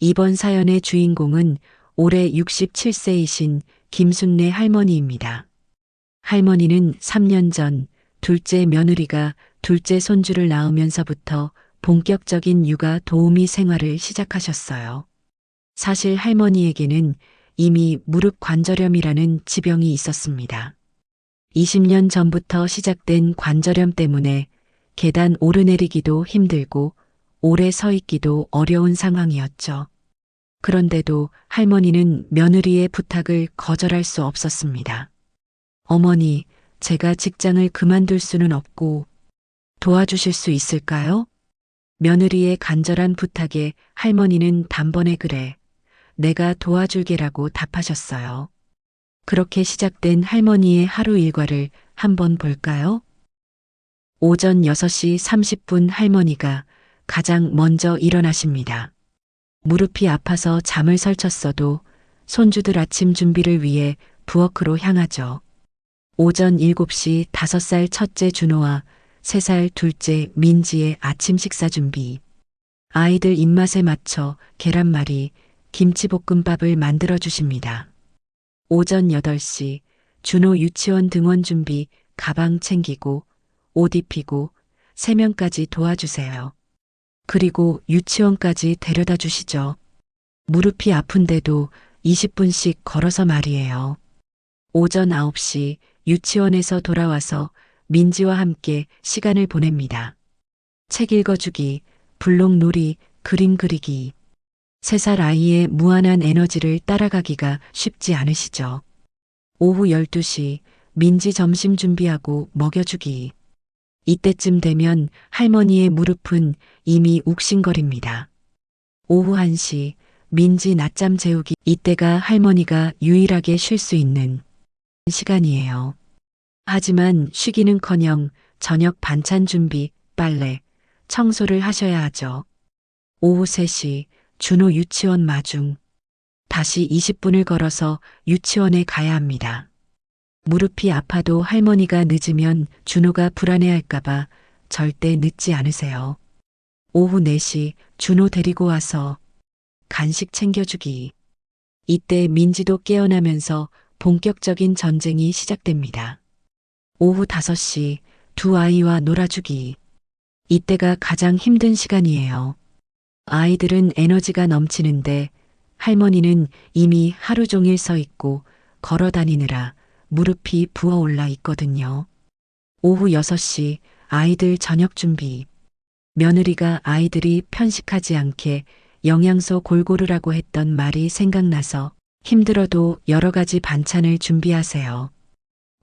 이번 사연의 주인공은 올해 67세이신 김순례 할머니입니다. 할머니는 3년 전 둘째 며느리가 둘째 손주를 낳으면서부터 본격적인 육아 도우미 생활을 시작하셨어요. 사실 할머니에게는 이미 무릎 관절염이라는 지병이 있었습니다. 20년 전부터 시작된 관절염 때문에 계단 오르내리기도 힘들고 오래 서 있기도 어려운 상황이었죠. 그런데도 할머니는 며느리의 부탁을 거절할 수 없었습니다. 어머니, 제가 직장을 그만둘 수는 없고 도와주실 수 있을까요? 며느리의 간절한 부탁에 할머니는 단번에 그래, 내가 도와줄게라고 답하셨어요. 그렇게 시작된 할머니의 하루 일과를 한번 볼까요? 오전 6시 30분 할머니가 가장 먼저 일어나십니다. 무릎이 아파서 잠을 설쳤어도 손주들 아침 준비를 위해 부엌으로 향하죠. 오전 7시 5살 첫째 준호와 3살 둘째 민지의 아침 식사 준비. 아이들 입맛에 맞춰 계란말이, 김치볶음밥을 만들어 주십니다. 오전 8시 준호 유치원 등원 준비, 가방 챙기고 옷 입히고 세면까지 도와주세요. 그리고 유치원까지 데려다 주시죠. 무릎이 아픈데도 20분씩 걸어서 말이에요. 오전 9시 유치원에서 돌아와서 민지와 함께 시간을 보냅니다. 책 읽어주기, 블록놀이, 그림 그리기. 3살 아이의 무한한 에너지를 따라가기가 쉽지 않으시죠. 오후 12시 민지 점심 준비하고 먹여주기. 이때쯤 되면 할머니의 무릎은 이미 욱신거립니다. 오후 1시 민지 낮잠 재우기. 이때가 할머니가 유일하게 쉴 수 있는 시간이에요. 하지만 쉬기는커녕 저녁 반찬 준비, 빨래, 청소를 하셔야 하죠. 오후 3시 준호 유치원 마중. 다시 20분을 걸어서 유치원에 가야 합니다. 무릎이 아파도 할머니가 늦으면 준호가 불안해할까봐 절대 늦지 않으세요. 오후 4시 준호 데리고 와서 간식 챙겨주기. 이때 민지도 깨어나면서 본격적인 전쟁이 시작됩니다. 오후 5시 두 아이와 놀아주기. 이때가 가장 힘든 시간이에요. 아이들은 에너지가 넘치는데 할머니는 이미 하루 종일 서 있고 걸어 다니느라 무릎이 부어올라 있거든요. 오후 6시 아이들 저녁 준비. 며느리가 아이들이 편식하지 않게 영양소 골고루라고 했던 말이 생각나서 힘들어도 여러 가지 반찬을 준비하세요.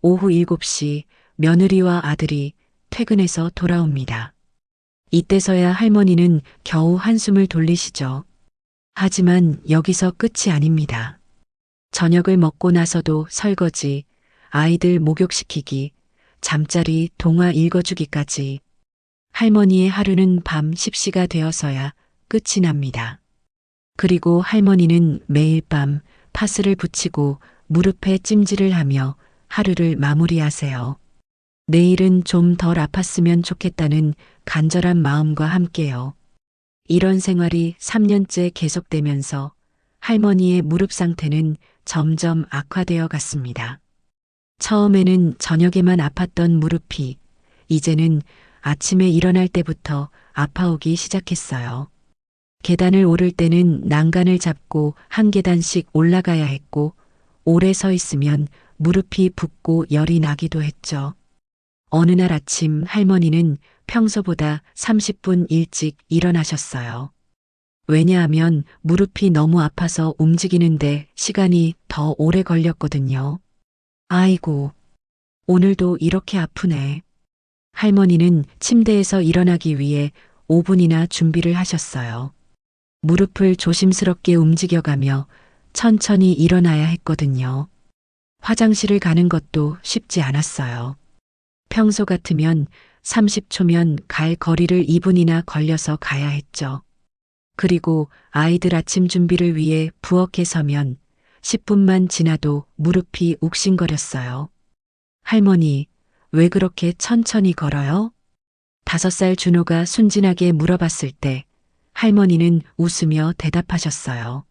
오후 7시 며느리와 아들이 퇴근해서 돌아옵니다. 이때서야 할머니는 겨우 한숨을 돌리시죠. 하지만 여기서 끝이 아닙니다. 저녁을 먹고 나서도 설거지, 아이들 목욕시키기, 잠자리, 동화 읽어주기까지. 할머니의 하루는 밤 10시가 되어서야 끝이 납니다. 그리고 할머니는 매일 밤 파스를 붙이고 무릎에 찜질을 하며 하루를 마무리하세요. 내일은 좀 덜 아팠으면 좋겠다는 간절한 마음과 함께요. 이런 생활이 3년째 계속되면서 할머니의 무릎 상태는 점점 악화되어 갔습니다. 처음에는 저녁에만 아팠던 무릎이 이제는 아침에 일어날 때부터 아파오기 시작했어요. 계단을 오를 때는 난간을 잡고 한 계단씩 올라가야 했고 오래 서 있으면 무릎이 붓고 열이 나기도 했죠. 어느 날 아침 할머니는 평소보다 30분 일찍 일어나셨어요. 왜냐하면 무릎이 너무 아파서 움직이는데 시간이 더 오래 걸렸거든요. 아이고, 오늘도 이렇게 아프네. 할머니는 침대에서 일어나기 위해 5분이나 준비를 하셨어요. 무릎을 조심스럽게 움직여가며 천천히 일어나야 했거든요. 화장실을 가는 것도 쉽지 않았어요. 평소 같으면 30초면 갈 거리를 2분이나 걸려서 가야 했죠. 그리고 아이들 아침 준비를 위해 부엌에 서면 10분만 지나도 무릎이 욱신거렸어요. 할머니, 왜 그렇게 천천히 걸어요? 5살 준호가 순진하게 물어봤을 때 할머니는 웃으며 대답하셨어요.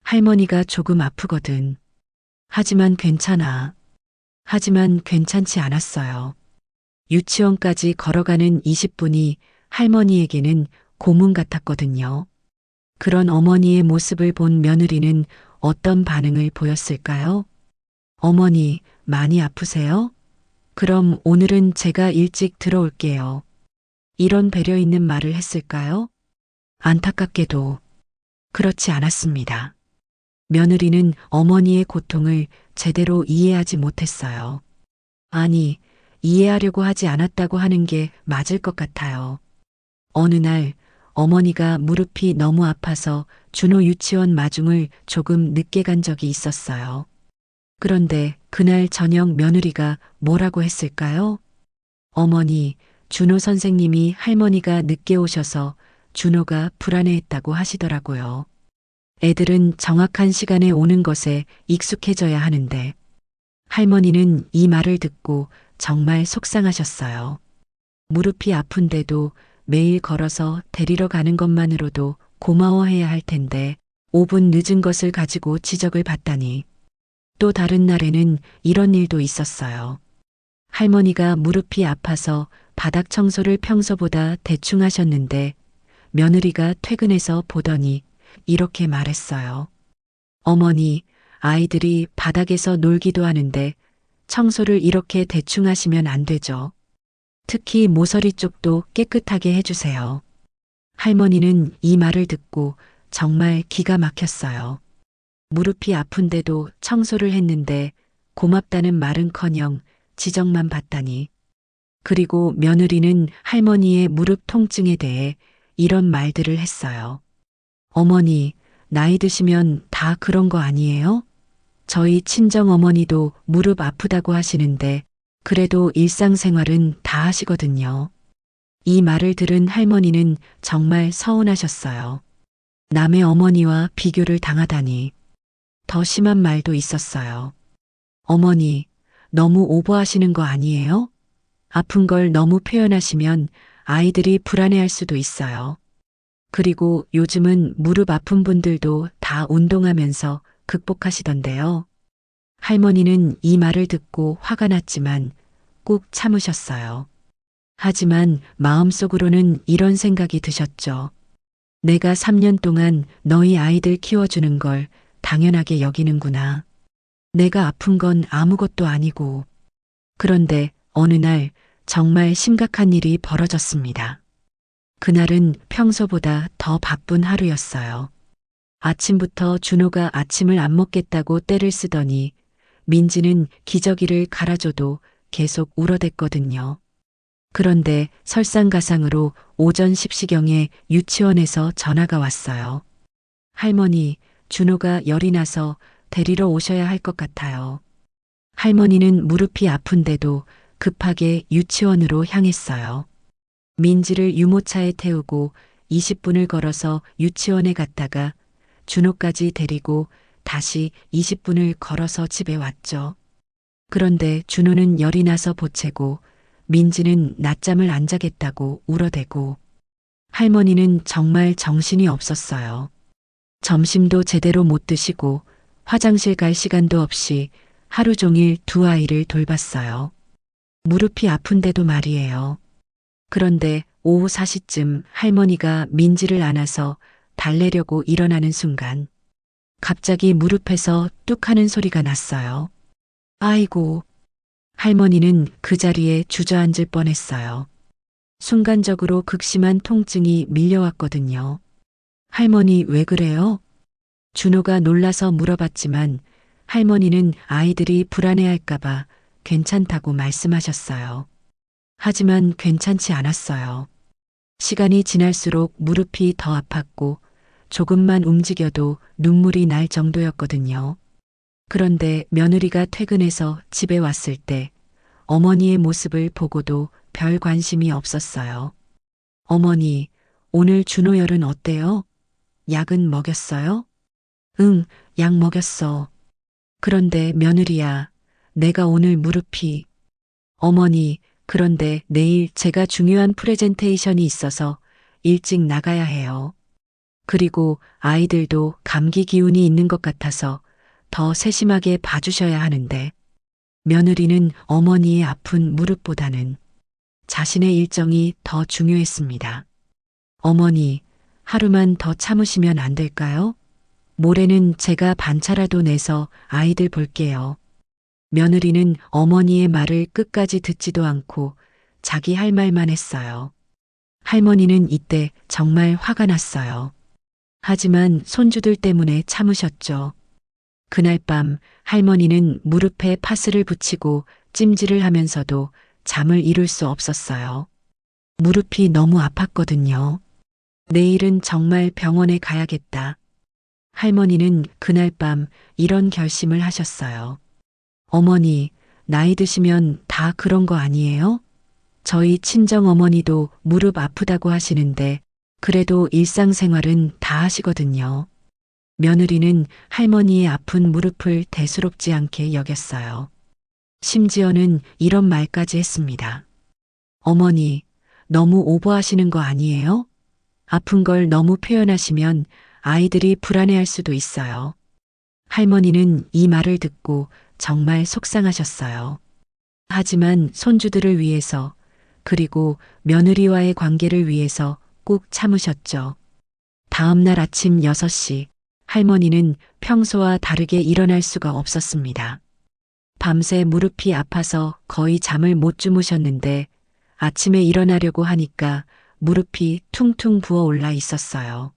할머니가 조금 아프거든. 하지만 괜찮아. 하지만 괜찮지 않았어요. 유치원까지 걸어가는 20분이 할머니에게는 고문 같았거든요. 그런 어머니의 모습을 본 며느리는 어떤 반응을 보였을까요? 어머니, 많이 아프세요? 그럼 오늘은 제가 일찍 들어올게요. 이런 배려 있는 말을 했을까요? 안타깝게도 그렇지 않았습니다. 며느리는 어머니의 고통을 제대로 이해하지 못했어요. 아니, 이해하려고 하지 않았다고 하는 게 맞을 것 같아요. 어느 날 어머니가 무릎이 너무 아파서 준호 유치원 마중을 조금 늦게 간 적이 있었어요. 그런데 그날 저녁 며느리가 뭐라고 했을까요? 어머니, 준호 선생님이 할머니가 늦게 오셔서 준호가 불안해했다고 하시더라고요. 애들은 정확한 시간에 오는 것에 익숙해져야 하는데 할머니는 이 말을 듣고 정말 속상하셨어요. 무릎이 아픈데도 매일 걸어서 데리러 가는 것만으로도 고마워해야 할 텐데 5분 늦은 것을 가지고 지적을 받다니. 또 다른 날에는 이런 일도 있었어요. 할머니가 무릎이 아파서 바닥 청소를 평소보다 대충 하셨는데 며느리가 퇴근해서 보더니 이렇게 말했어요. 어머니, 아이들이 바닥에서 놀기도 하는데 청소를 이렇게 대충 하시면 안 되죠. 특히 모서리 쪽도 깨끗하게 해주세요. 할머니는 이 말을 듣고 정말 기가 막혔어요. 무릎이 아픈데도 청소를 했는데 고맙다는 말은커녕 지적만 받다니. 그리고 며느리는 할머니의 무릎 통증에 대해 이런 말들을 했어요. 어머니, 나이 드시면 다 그런 거 아니에요? 저희 친정어머니도 무릎 아프다고 하시는데 그래도 일상생활은 다 하시거든요. 이 말을 들은 할머니는 정말 서운하셨어요. 남의 어머니와 비교를 당하다니. 더 심한 말도 있었어요. 어머니, 너무 오버하시는 거 아니에요? 아픈 걸 너무 표현하시면 아이들이 불안해할 수도 있어요. 그리고 요즘은 무릎 아픈 분들도 다 운동하면서 극복하시던데요. 할머니는 이 말을 듣고 화가 났지만 꾹 참으셨어요. 하지만 마음속으로는 이런 생각이 드셨죠. 내가 3년 동안 너희 아이들 키워주는 걸 당연하게 여기는구나. 내가 아픈 건 아무것도 아니고. 그런데 어느 날 정말 심각한 일이 벌어졌습니다. 그날은 평소보다 더 바쁜 하루였어요. 아침부터 준호가 아침을 안 먹겠다고 떼를 쓰더니 민지는 기저귀를 갈아줘도 계속 울어댔거든요. 그런데 설상가상으로 오전 10시경에 유치원에서 전화가 왔어요. 할머니, 준호가 열이 나서 데리러 오셔야 할 것 같아요. 할머니는 무릎이 아픈데도 급하게 유치원으로 향했어요. 민지를 유모차에 태우고 20분을 걸어서 유치원에 갔다가 준호까지 데리고 다시 20분을 걸어서 집에 왔죠. 그런데 준호는 열이 나서 보채고 민지는 낮잠을 안 자겠다고 울어대고 할머니는 정말 정신이 없었어요. 점심도 제대로 못 드시고 화장실 갈 시간도 없이 하루 종일 두 아이를 돌봤어요. 무릎이 아픈데도 말이에요. 그런데 오후 4시쯤 할머니가 민지를 안아서 달래려고 일어나는 순간 갑자기 무릎에서 뚝 하는 소리가 났어요. 아이고. 할머니는 그 자리에 주저앉을 뻔했어요. 순간적으로 극심한 통증이 밀려왔거든요. 할머니 왜 그래요? 준호가 놀라서 물어봤지만 할머니는 아이들이 불안해할까봐 괜찮다고 말씀하셨어요. 하지만 괜찮지 않았어요. 시간이 지날수록 무릎이 더 아팠고 조금만 움직여도 눈물이 날 정도였거든요. 그런데 며느리가 퇴근해서 집에 왔을 때 어머니의 모습을 보고도 별 관심이 없었어요. 어머니, 오늘 준호 열은 어때요? 약은 먹였어요? 응, 약 먹였어. 그런데 며느리야, 내가 오늘 무릎이. 어머니, 그런데 내일 제가 중요한 프레젠테이션이 있어서 일찍 나가야 해요. 그리고 아이들도 감기 기운이 있는 것 같아서 더 세심하게 봐주셔야 하는데 며느리는 어머니의 아픈 무릎보다는 자신의 일정이 더 중요했습니다. 어머니, 하루만 더 참으시면 안 될까요? 모레는 제가 반차라도 내서 아이들 볼게요. 며느리는 어머니의 말을 끝까지 듣지도 않고 자기 할 말만 했어요. 할머니는 이때 정말 화가 났어요. 하지만 손주들 때문에 참으셨죠. 그날 밤 할머니는 무릎에 파스를 붙이고 찜질을 하면서도 잠을 이룰 수 없었어요. 무릎이 너무 아팠거든요. 내일은 정말 병원에 가야겠다. 할머니는 그날 밤 이런 결심을 하셨어요. 어머니, 나이 드시면 다 그런 거 아니에요? 저희 친정 어머니도 무릎 아프다고 하시는데 그래도 일상생활은 다 하시거든요. 며느리는 할머니의 아픈 무릎을 대수롭지 않게 여겼어요. 심지어는 이런 말까지 했습니다. 어머니, 너무 오버하시는 거 아니에요? 아픈 걸 너무 표현하시면 아이들이 불안해할 수도 있어요. 할머니는 이 말을 듣고 정말 속상하셨어요. 하지만 손주들을 위해서 그리고 며느리와의 관계를 위해서 꼭 참으셨죠. 다음 날 아침 6시 할머니는 평소와 다르게 일어날 수가 없었습니다. 밤새 무릎이 아파서 거의 잠을 못 주무셨는데 아침에 일어나려고 하니까 무릎이 퉁퉁 부어 올라 있었어요.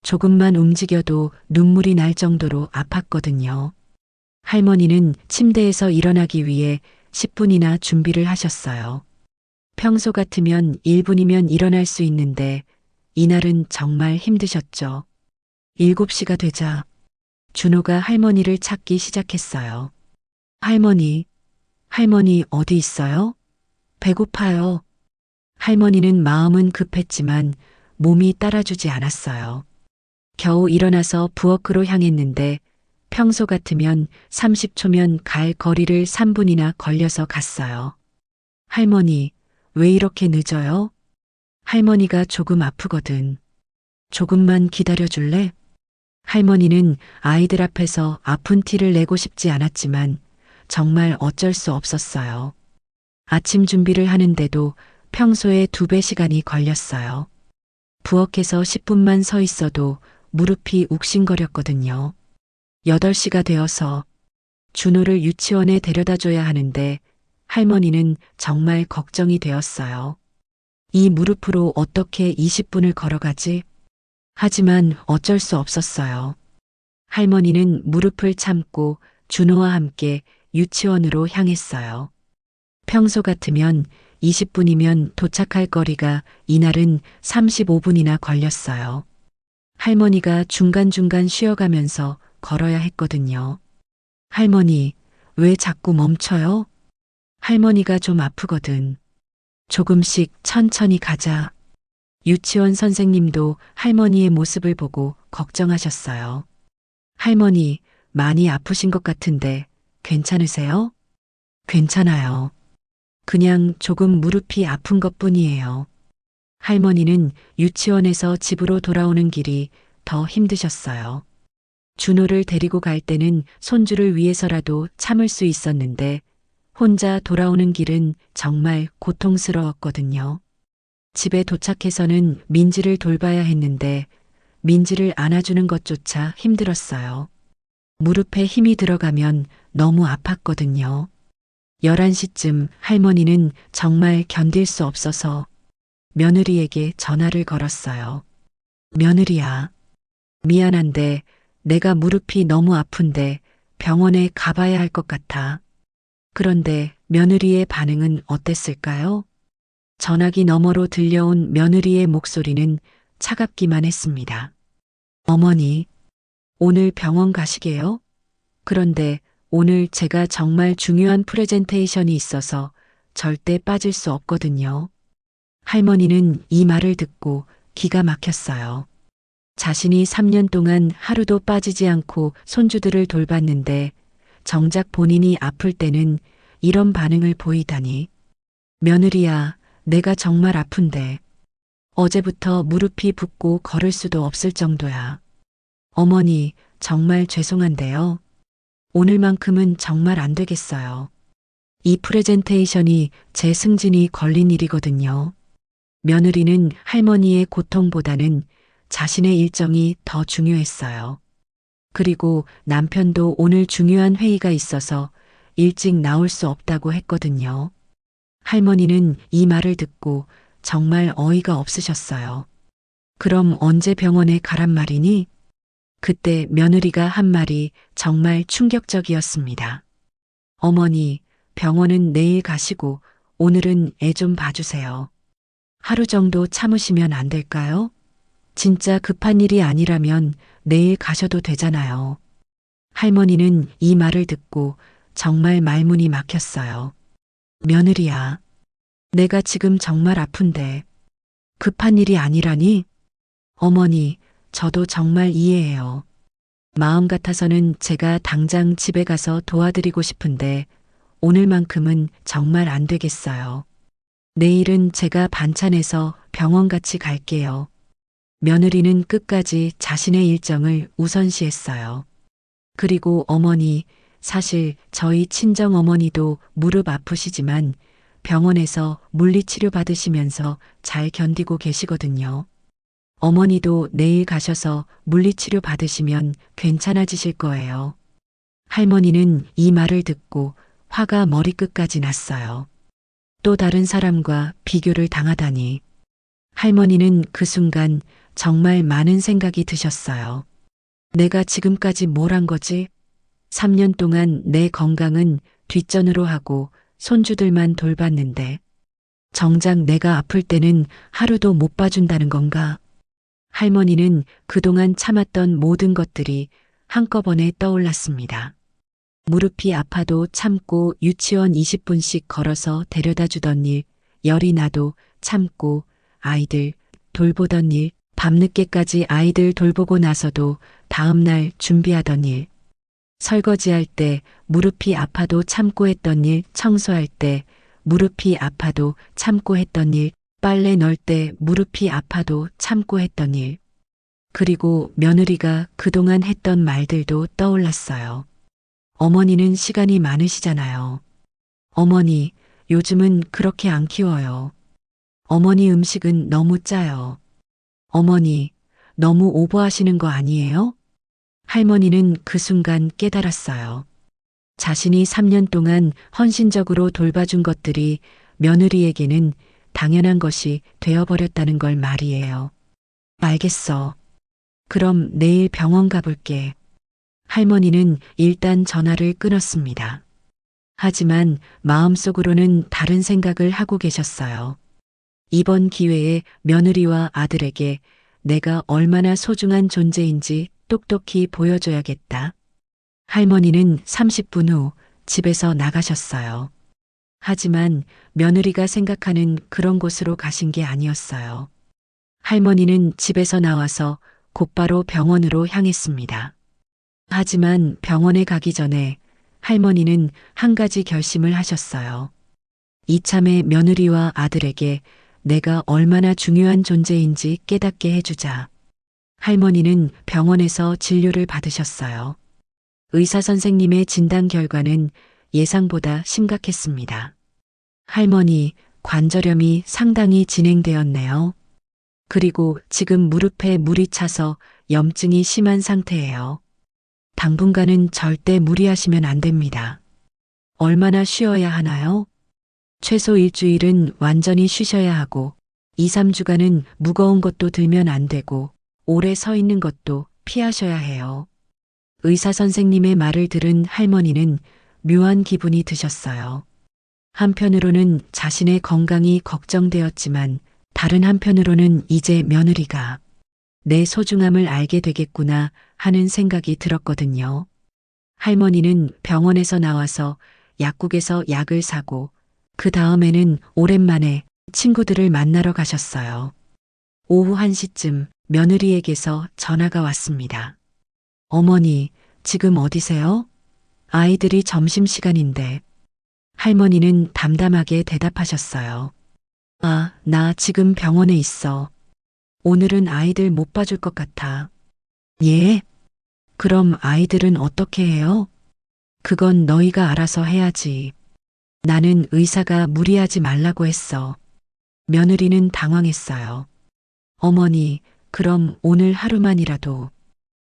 조금만 움직여도 눈물이 날 정도로 아팠거든요. 할머니는 침대에서 일어나기 위해 10분이나 준비를 하셨어요. 평소 같으면 1분이면 일어날 수 있는데 이날은 정말 힘드셨죠. 7시가 되자 준호가 할머니를 찾기 시작했어요. 할머니, 할머니 어디 있어요? 배고파요. 할머니는 마음은 급했지만 몸이 따라주지 않았어요. 겨우 일어나서 부엌으로 향했는데 평소 같으면 30초면 갈 거리를 3분이나 걸려서 갔어요. 할머니, 왜 이렇게 늦어요? 할머니가 조금 아프거든. 조금만 기다려 줄래? 할머니는 아이들 앞에서 아픈 티를 내고 싶지 않았지만 정말 어쩔 수 없었어요. 아침 준비를 하는데도 평소에 2배 시간이 걸렸어요. 부엌에서 10분만 서 있어도 무릎이 욱신거렸거든요. 8시가 되어서 준호를 유치원에 데려다 줘야 하는데 할머니는 정말 걱정이 되었어요. 이 무릎으로 어떻게 20분을 걸어가지? 하지만 어쩔 수 없었어요. 할머니는 무릎을 참고 준호와 함께 유치원으로 향했어요. 평소 같으면 20분이면 도착할 거리가 이날은 35분이나 걸렸어요. 할머니가 중간중간 쉬어가면서 걸어야 했거든요. 할머니, 왜 자꾸 멈춰요? 할머니가 좀 아프거든. 조금씩 천천히 가자. 유치원 선생님도 할머니의 모습을 보고 걱정하셨어요. 할머니, 많이 아프신 것 같은데 괜찮으세요? 괜찮아요. 그냥 조금 무릎이 아픈 것뿐이에요. 할머니는 유치원에서 집으로 돌아오는 길이 더 힘드셨어요. 준호를 데리고 갈 때는 손주를 위해서라도 참을 수 있었는데 혼자 돌아오는 길은 정말 고통스러웠거든요. 집에 도착해서는 민지를 돌봐야 했는데 민지를 안아주는 것조차 힘들었어요. 무릎에 힘이 들어가면 너무 아팠거든요. 11시쯤 할머니는 정말 견딜 수 없어서 며느리에게 전화를 걸었어요. 며느리야, 미안한데 내가 무릎이 너무 아픈데 병원에 가봐야 할 것 같아. 그런데 며느리의 반응은 어땠을까요? 전화기 너머로 들려온 며느리의 목소리는 차갑기만 했습니다. 어머니, 오늘 병원 가시게요? 그런데 오늘 제가 정말 중요한 프레젠테이션이 있어서 절대 빠질 수 없거든요. 할머니는 이 말을 듣고 기가 막혔어요. 자신이 3년 동안 하루도 빠지지 않고 손주들을 돌봤는데 정작 본인이 아플 때는 이런 반응을 보이다니. 며느리야, 내가 정말 아픈데. 어제부터 무릎이 붓고 걸을 수도 없을 정도야. 어머니, 정말 죄송한데요. 오늘만큼은 정말 안 되겠어요. 이 프레젠테이션이 제 승진이 걸린 일이거든요. 며느리는 할머니의 고통보다는 자신의 일정이 더 중요했어요. 그리고 남편도 오늘 중요한 회의가 있어서 일찍 나올 수 없다고 했거든요. 할머니는 이 말을 듣고 정말 어이가 없으셨어요. 그럼 언제 병원에 가란 말이니? 그때 며느리가 한 말이 정말 충격적이었습니다. 어머니, 병원은 내일 가시고 오늘은 애 좀 봐주세요. 하루 정도 참으시면 안 될까요? 진짜 급한 일이 아니라면 내일 가셔도 되잖아요. 할머니는 이 말을 듣고 정말 말문이 막혔어요. 며느리야, 내가 지금 정말 아픈데 급한 일이 아니라니? 어머니, 저도 정말 이해해요. 마음 같아서는 제가 당장 집에 가서 도와드리고 싶은데 오늘만큼은 정말 안 되겠어요. 내일은 제가 반찬해서 병원 같이 갈게요. 며느리는 끝까지 자신의 일정을 우선시했어요. 그리고 어머니, 사실 저희 친정 어머니도 무릎 아프시지만 병원에서 물리치료 받으시면서 잘 견디고 계시거든요. 어머니도 내일 가셔서 물리치료 받으시면 괜찮아지실 거예요. 할머니는 이 말을 듣고 화가 머리끝까지 났어요. 또 다른 사람과 비교를 당하다니. 할머니는 그 순간 정말 많은 생각이 드셨어요. 내가 지금까지 뭘 한 거지? 3년 동안 내 건강은 뒷전으로 하고 손주들만 돌봤는데 정작 내가 아플 때는 하루도 못 봐준다는 건가? 할머니는 그동안 참았던 모든 것들이 한꺼번에 떠올랐습니다. 무릎이 아파도 참고 유치원 20분씩 걸어서 데려다 주던 일, 열이 나도 참고 아이들 돌보던 일, 밤늦게까지 아이들 돌보고 나서도 다음날 준비하던 일, 설거지할 때 무릎이 아파도 참고 했던 일, 청소할 때 무릎이 아파도 참고 했던 일, 빨래 넣을 때 무릎이 아파도 참고 했던 일. 그리고 며느리가 그동안 했던 말들도 떠올랐어요. 어머니는 시간이 많으시잖아요. 어머니, 요즘은 그렇게 안 키워요. 어머니 음식은 너무 짜요. 어머니, 너무 오버하시는 거 아니에요? 할머니는 그 순간 깨달았어요. 자신이 3년 동안 헌신적으로 돌봐준 것들이 며느리에게는 당연한 것이 되어버렸다는 걸 말이에요. 알겠어. 그럼 내일 병원 가볼게. 할머니는 일단 전화를 끊었습니다. 하지만 마음속으로는 다른 생각을 하고 계셨어요. 이번 기회에 며느리와 아들에게 내가 얼마나 소중한 존재인지 똑똑히 보여줘야겠다. 할머니는 30분 후 집에서 나가셨어요. 하지만 며느리가 생각하는 그런 곳으로 가신 게 아니었어요. 할머니는 집에서 나와서 곧바로 병원으로 향했습니다. 하지만 병원에 가기 전에 할머니는 한 가지 결심을 하셨어요. 이참에 며느리와 아들에게 내가 얼마나 중요한 존재인지 깨닫게 해주자. 할머니는 병원에서 진료를 받으셨어요. 의사 선생님의 진단 결과는 예상보다 심각했습니다. 할머니, 관절염이 상당히 진행되었네요. 그리고 지금 무릎에 물이 차서 염증이 심한 상태예요. 당분간은 절대 무리하시면 안 됩니다. 얼마나 쉬어야 하나요? 최소 일주일은 완전히 쉬셔야 하고 2, 3주간은 무거운 것도 들면 안 되고 오래 서 있는 것도 피하셔야 해요. 의사 선생님의 말을 들은 할머니는 묘한 기분이 드셨어요. 한편으로는 자신의 건강이 걱정되었지만 다른 한편으로는 이제 며느리가 내 소중함을 알게 되겠구나 하는 생각이 들었거든요. 할머니는 병원에서 나와서 약국에서 약을 사고 그 다음에는 오랜만에 친구들을 만나러 가셨어요. 오후 1시쯤 며느리에게서 전화가 왔습니다. 어머니, 지금 어디세요? 아이들이 점심시간인데. 할머니는 담담하게 대답하셨어요. 아, 나 지금 병원에 있어. 오늘은 아이들 못 봐줄 것 같아. 예? 그럼 아이들은 어떻게 해요? 그건 너희가 알아서 해야지. 나는 의사가 무리하지 말라고 했어. 며느리는 당황했어요. 어머니, 그럼 오늘 하루만이라도.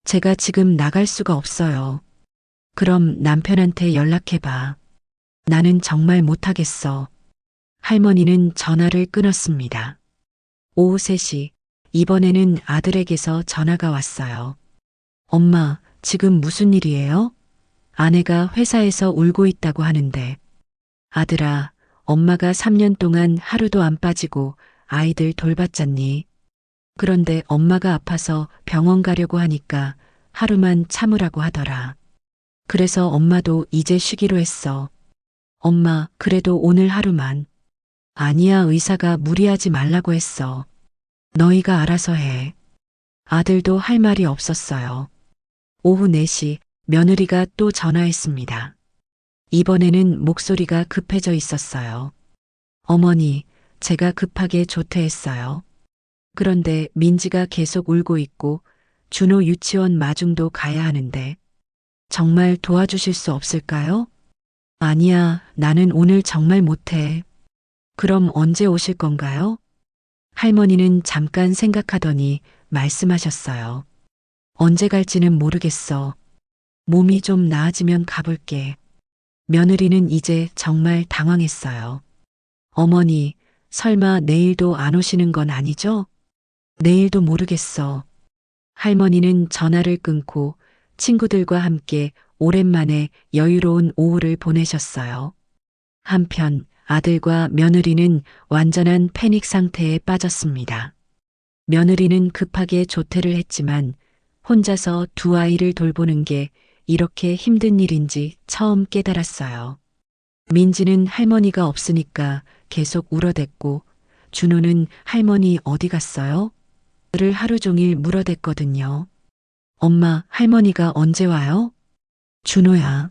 제가 지금 나갈 수가 없어요. 그럼 남편한테 연락해봐. 나는 정말 못하겠어. 할머니는 전화를 끊었습니다. 오후 3시, 이번에는 아들에게서 전화가 왔어요. 엄마, 지금 무슨 일이에요? 아내가 회사에서 울고 있다고 하는데. 아들아, 엄마가 3년 동안 하루도 안 빠지고 아이들 돌봤잖니. 그런데 엄마가 아파서 병원 가려고 하니까 하루만 참으라고 하더라. 그래서 엄마도 이제 쉬기로 했어. 엄마, 그래도 오늘 하루만. 아니야, 의사가 무리하지 말라고 했어. 너희가 알아서 해. 아들도 할 말이 없었어요. 오후 4시 며느리가 또 전화했습니다. 이번에는 목소리가 급해져 있었어요. 어머니, 제가 급하게 조퇴했어요. 그런데 민지가 계속 울고 있고 준호 유치원 마중도 가야 하는데 정말 도와주실 수 없을까요? 아니야, 나는 오늘 정말 못해. 그럼 언제 오실 건가요? 할머니는 잠깐 생각하더니 말씀하셨어요. 언제 갈지는 모르겠어. 몸이 좀 나아지면 가볼게. 며느리는 이제 정말 당황했어요. 어머니, 설마 내일도 안 오시는 건 아니죠? 내일도 모르겠어. 할머니는 전화를 끊고 친구들과 함께 오랜만에 여유로운 오후를 보내셨어요. 한편 아들과 며느리는 완전한 패닉 상태에 빠졌습니다. 며느리는 급하게 조퇴를 했지만 혼자서 두 아이를 돌보는 게 이렇게 힘든 일인지 처음 깨달았어요. 민지는 할머니가 없으니까 계속 울어댔고 준호는 할머니 어디 갔어요? 를 하루 종일 물어댔거든요. 엄마, 할머니가 언제 와요? 준호야.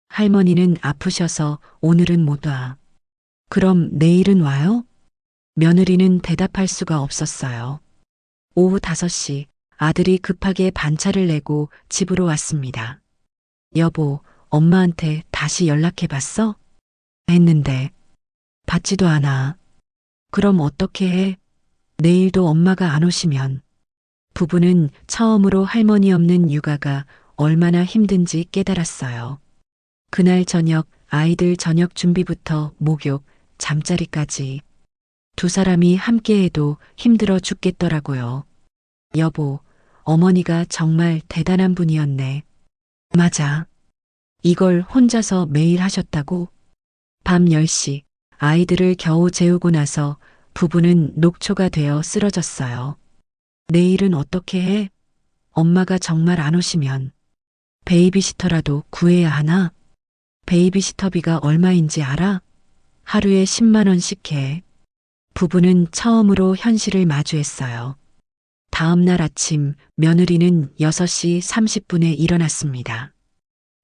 할머니는 아프셔서 오늘은 못 와. 그럼 내일은 와요? 며느리는 대답할 수가 없었어요. 오후 5시 아들이 급하게 반차를 내고 집으로 왔습니다. 여보, 엄마한테 다시 연락해 봤어? 했는데 받지도 않아. 그럼 어떻게 해? 내일도 엄마가 안 오시면. 부부는 처음으로 할머니 없는 육아가 얼마나 힘든지 깨달았어요. 그날 저녁 아이들 저녁 준비부터 목욕, 잠자리까지 두 사람이 함께해도 힘들어 죽겠더라고요. 여보, 어머니가 정말 대단한 분이었네. 맞아. 이걸 혼자서 매일 하셨다고? 밤 10시 아이들을 겨우 재우고 나서 부부는 녹초가 되어 쓰러졌어요. 내일은 어떻게 해? 엄마가 정말 안 오시면 베이비시터라도 구해야 하나? 베이비시터비가 얼마인지 알아? 하루에 10만 원씩 해. 부부는 처음으로 현실을 마주했어요. 다음 날 아침 며느리는 6시 30분에 일어났습니다.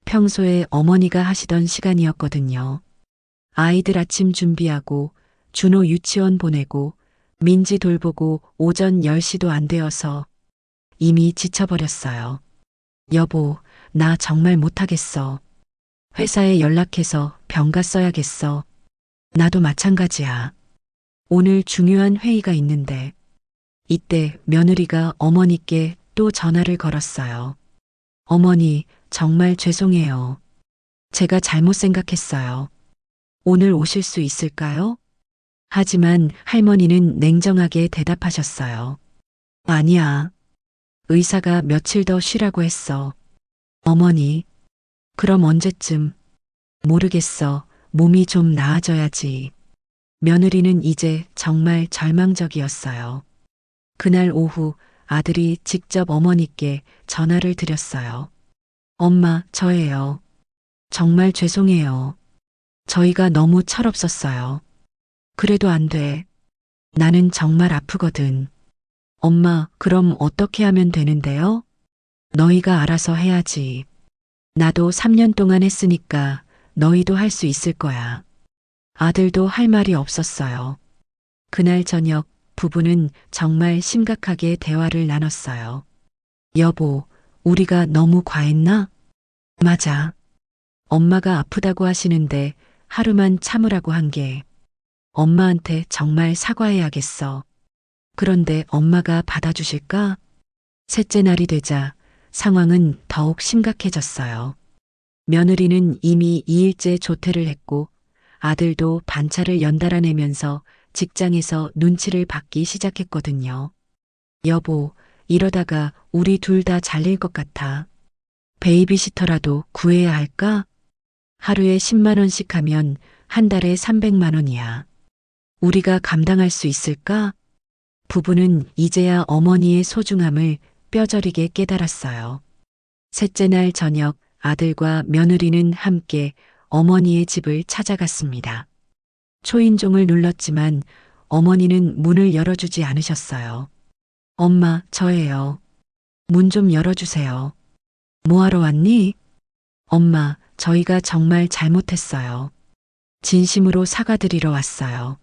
평소에 어머니가 하시던 시간이었거든요. 아이들 아침 준비하고 준호 유치원 보내고 민지 돌보고 오전 10시도 안 되어서 이미 지쳐버렸어요. 여보, 나 정말 못하겠어. 회사에 연락해서 병가 써야겠어. 나도 마찬가지야. 오늘 중요한 회의가 있는데. 이때 며느리가 어머니께 또 전화를 걸었어요. 어머니, 정말 죄송해요. 제가 잘못 생각했어요. 오늘 오실 수 있을까요? 하지만 할머니는 냉정하게 대답하셨어요. 아니야. 의사가 며칠 더 쉬라고 했어. 어머니, 그럼 언제쯤? 모르겠어. 몸이 좀 나아져야지. 며느리는 이제 정말 절망적이었어요. 그날 오후 아들이 직접 어머니께 전화를 드렸어요. 엄마, 저예요. 정말 죄송해요. 저희가 너무 철없었어요. 그래도 안 돼. 나는 정말 아프거든. 엄마, 그럼 어떻게 하면 되는데요? 너희가 알아서 해야지. 나도 3년 동안 했으니까 너희도 할 수 있을 거야. 아들도 할 말이 없었어요. 그날 저녁 부부는 정말 심각하게 대화를 나눴어요. 여보, 우리가 너무 과했나? 맞아. 엄마가 아프다고 하시는데 하루만 참으라고 한 게 엄마한테 정말 사과해야겠어. 그런데 엄마가 받아주실까? 셋째 날이 되자 상황은 더욱 심각해졌어요. 며느리는 이미 2일째 조퇴를 했고 아들도 반차를 연달아 내면서 직장에서 눈치를 받기 시작했거든요. 여보, 이러다가 우리 둘 다 잘릴 것 같아. 베이비시터라도 구해야 할까? 하루에 10만 원씩 하면 한 달에 300만 원이야. 우리가 감당할 수 있을까? 부부는 이제야 어머니의 소중함을 뼈저리게 깨달았어요. 셋째 날 저녁 아들과 며느리는 함께 어머니의 집을 찾아갔습니다. 초인종을 눌렀지만 어머니는 문을 열어주지 않으셨어요. 엄마, 저예요. 문 좀 열어주세요. 뭐하러 왔니? 엄마, 저희가 정말 잘못했어요. 진심으로 사과드리러 왔어요.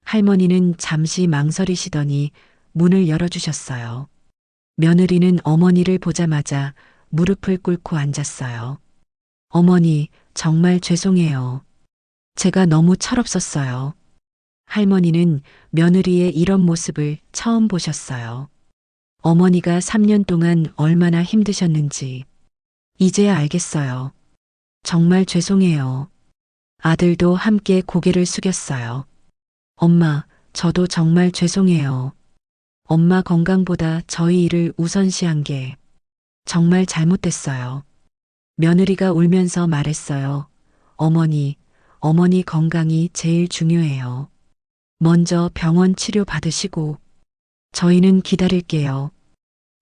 할머니는 잠시 망설이시더니 문을 열어주셨어요. 며느리는 어머니를 보자마자 무릎을 꿇고 앉았어요. 어머니, 정말 죄송해요. 제가 너무 철없었어요. 할머니는 며느리의 이런 모습을 처음 보셨어요. 어머니가 3년 동안 얼마나 힘드셨는지 이제야 알겠어요. 정말 죄송해요. 아들도 함께 고개를 숙였어요. 엄마, 저도 정말 죄송해요. 엄마 건강보다 저희 일을 우선시한 게 정말 잘못됐어요. 며느리가 울면서 말했어요. 어머니 건강이 제일 중요해요. 먼저 병원 치료 받으시고 저희는 기다릴게요.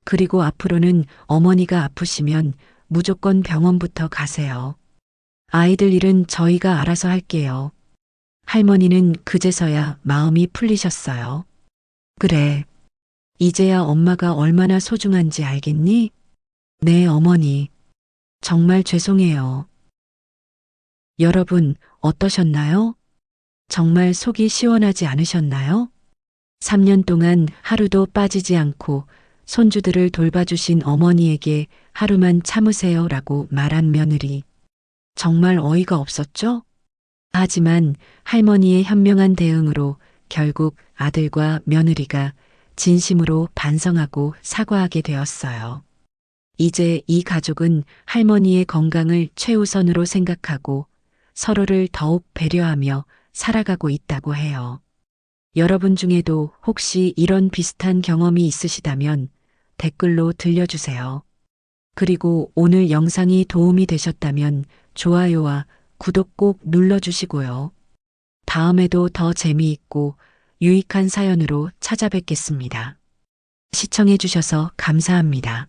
그리고 앞으로는 어머니가 아프시면 무조건 병원부터 가세요. 아이들 일은 저희가 알아서 할게요. 할머니는 그제서야 마음이 풀리셨어요. 그래. 이제야 엄마가 얼마나 소중한지 알겠니? 네, 어머니. 정말 죄송해요. 여러분, 어떠셨나요? 정말 속이 시원하지 않으셨나요? 3년 동안 하루도 빠지지 않고 손주들을 돌봐주신 어머니에게 하루만 참으세요라고 말한 며느리. 정말 어이가 없었죠? 하지만 할머니의 현명한 대응으로 결국 아들과 며느리가 진심으로 반성하고 사과하게 되었어요. 이제 이 가족은 할머니의 건강을 최우선으로 생각하고 서로를 더욱 배려하며 살아가고 있다고 해요. 여러분 중에도 혹시 이런 비슷한 경험이 있으시다면 댓글로 들려주세요. 그리고 오늘 영상이 도움이 되셨다면 좋아요와 구독 꼭 눌러주시고요. 다음에도 더 재미있고 유익한 사연으로 찾아뵙겠습니다. 시청해주셔서 감사합니다.